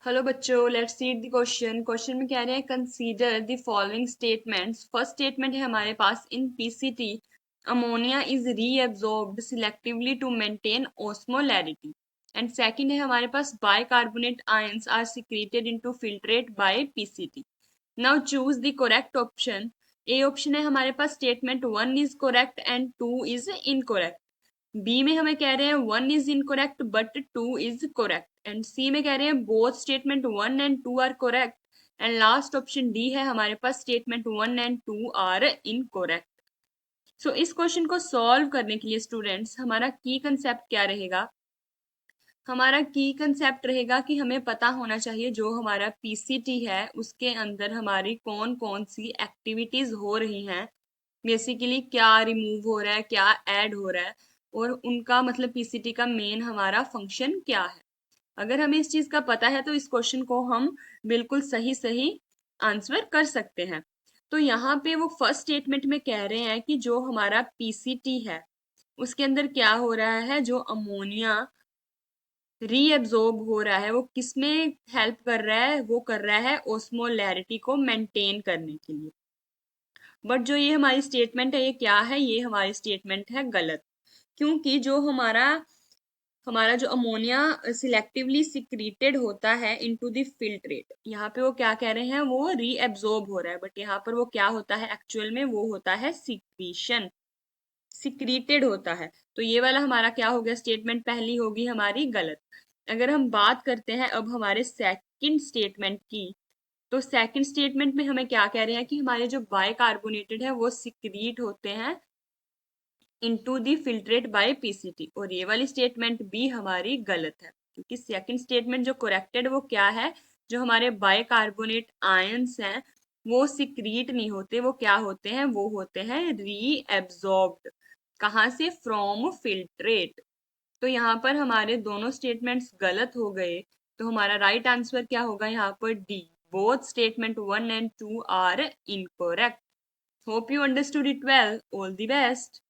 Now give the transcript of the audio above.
Hello बच्चों, let's read the question. Question में कह रहे हैं consider the following statements. First statement है हमारे पास, in PCT ammonia is reabsorbed selectively to maintain osmolarity. And second है हमारे पास, bicarbonate ions are secreted into filtrate by PCT. Now choose the correct option. A option है हमारे पास, statement one is correct and two is incorrect. B में हमें कह रहे हैं one is incorrect but to is correct. And C में कह रहे हैं both statement one and two are correct. And last option D है हमारे पास, statement one and two are incorrect. So इस क्वेश्चन को सॉल्व करने के लिए स्टूडेंट्स, हमारा की कंसेप्ट क्या रहेगा? हमारा की कंसेप्ट रहेगा कि हमें पता होना चाहिए जो हमारा पीसीटी है उसके अंदर हमारी कौन कौन सी एक्टिविटीज हो रही हैं। बेसिकली क्या रिमूव हो रहा है, क्या ऐड हो रहा है, और उनका मतलब पीसीटी का मेन हमारा फंक्शन क्या है। अगर हमें इस चीज का पता है तो इस क्वेश्चन को हम बिल्कुल सही सही आंसर कर सकते हैं। तो यहाँ पे वो फर्स्ट स्टेटमेंट में कह रहे हैं कि जो हमारा पीसीटी है उसके अंदर क्या हो रहा है, जो अमोनिया रीएब्जॉर्ब हो रहा है वो किसमें हेल्प कर रहा है, वो कर रहा है ओस्मोलैरिटी को मेंटेन करने के लिए। बट जो ये हमारी स्टेटमेंट है ये क्या है, ये हमारी स्टेटमेंट है गलत। क्योंकि जो हमारा हमारा जो अमोनिया सिलेक्टिवली सिक्रीटेड होता है इनटू द फिल्ट्रेट, यहाँ पे वो क्या कह रहे हैं, वो रीएब्जॉर्ब हो रहा है, बट यहाँ पर वो क्या होता है एक्चुअल में, वो होता है सिक्रीशन, सिक्रीटेड होता है। तो ये वाला हमारा क्या हो गया, स्टेटमेंट पहली होगी हमारी गलत। अगर हम बात करते हैं अब हमारे सेकंड स्टेटमेंट की, तो सेकंड स्टेटमेंट में हमें क्या कह रहे हैं कि हमारे जो बाइकार्बोनेटेड है वो सिक्रीट होते हैं into the filtrate by PCT. और ये वाली स्टेटमेंट भी हमारी गलत है, क्योंकि सेकंड स्टेटमेंट जो करेक्टेड वो क्या है, जो हमारे बाइकार्बोनेट आयंस हैं वो सिक्रीट नहीं होते, वो क्या होते हैं, वो होते हैं रीएब्सॉर्ब्ड। कहाँ से? From filtrate. तो यहाँ पर हमारे दोनों स्टेटमेंट्स गलत हो गए। तो हमारा राइट आंसर क्या होगा यहाँ पर? D, both statement one and two are incorrect. Hope you understood it well. All the best.